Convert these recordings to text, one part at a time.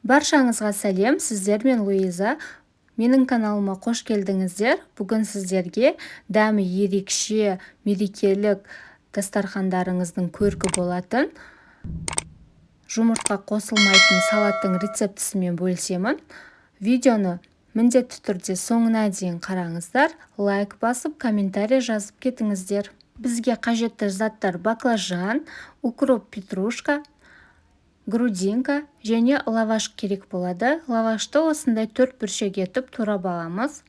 Баршаңызға сәлем, сіздер мен Луиза. Менің каналыма қош келдіңіздер. Бүгін сіздерге дәмі ерекше мерекелік дастархандарыңыздың көркі болатын жұмыртқа қосылмайтын салаттың рецептісімен бөлісемін. Видеоны міндетті түрде соңына дейін қараңыздар, лайк басып, комментарий жазып кетіңіздер. Бізге қажетті заттар баклажан, укроп, петрушка, грудинка және лаваш керек болады. Лавашты осындай 4 бүршек етіп турап аламыз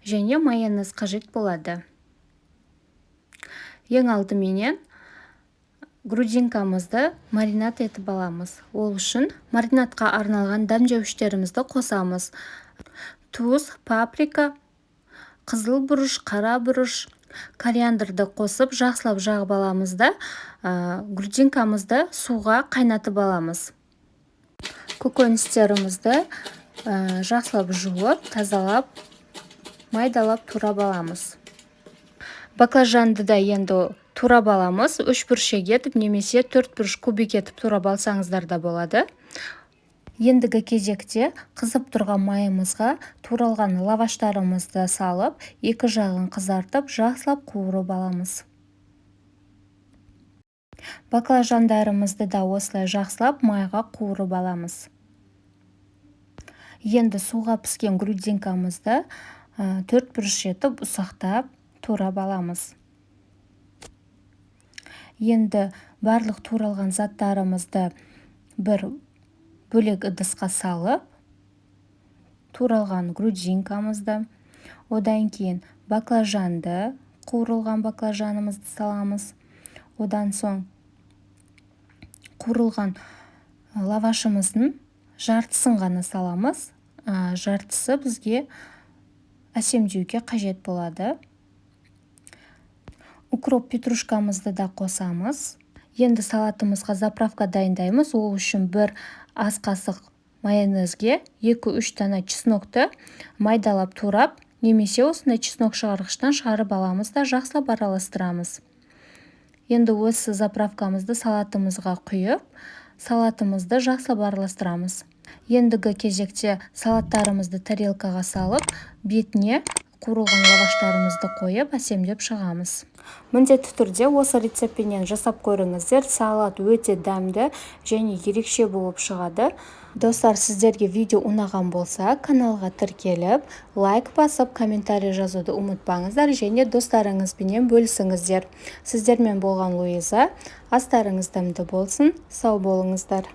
және майонез қажет болады. Ең алдыменен грудинкамызды маринад етіп аламыз. Ол үшін маринадқа арналған дәмдеуіштерімізді қосамыз. Тұз, паприка, қызыл бұрыш, қара бұрыш, кориандрды қосып жақсылап жағып аламыз да грудинкамызды суға қайнатып аламыз. Көкөністерімізді жақсылап жуып, тазалап, майдалап турап аламыз. Баклажанды да енді турап аламыз. 3 бүршек етіп немесе 4 бүріш кубик етіп турап алсаңыздар да болады. Ендігі кезекте қызып тұрған майымызға туралған лаваштарымызды салып, екі жағын қызартып, жақсылап қуырып аламыз. Баклажандарымызды да осылай жақсылап майға қуырып аламыз. Енді суға піскен грудинкамызды 4 бүріш етіп ұсақтап турап аламыз. Енді барлық туралған заттарымызды бір бөлек ыдысқа салып, туралған грудинкамызды, одан кейін баклажанды, қуырылған баклажанымызды саламыз. Одан соң қуырылған лавашымыздың жартысын ғана саламыз. Жартысы бізге әсемдеуге қажет болады. Укроп, петрушкамызды да қосамыз. Енді салатымызға заправка дайындаймыз. Ол үшін бір ас қасық майонезге 2-3 дана чеснокты майдалап турап, немесе осындай чеснок шығарғыштан шығарып аламыз да жақсылап араластырамыз. Енді осы заправкамызды салатымызға құйып, салатымызды жақсылап араластырамыз. Ендігі кезекте салаттарымызды тарелкаға салып, бетіне қуырылған лаваштарымызды қойып, әсемдеп шығамыз. Міндетті түрде осы рецептпенен жасап көріңіздер. Салат өте дәмді және ерекше болып шығады. Достар, сіздерге видео ұнаған болса, каналға тіркеліп, лайк басып, комментарий жазуды ұмытпаңыздар және достарыңызбенен бөлісіңіздер. Сіздермен болған Луиза. Астарыңыз дәмді болсын, сау болыңыздар.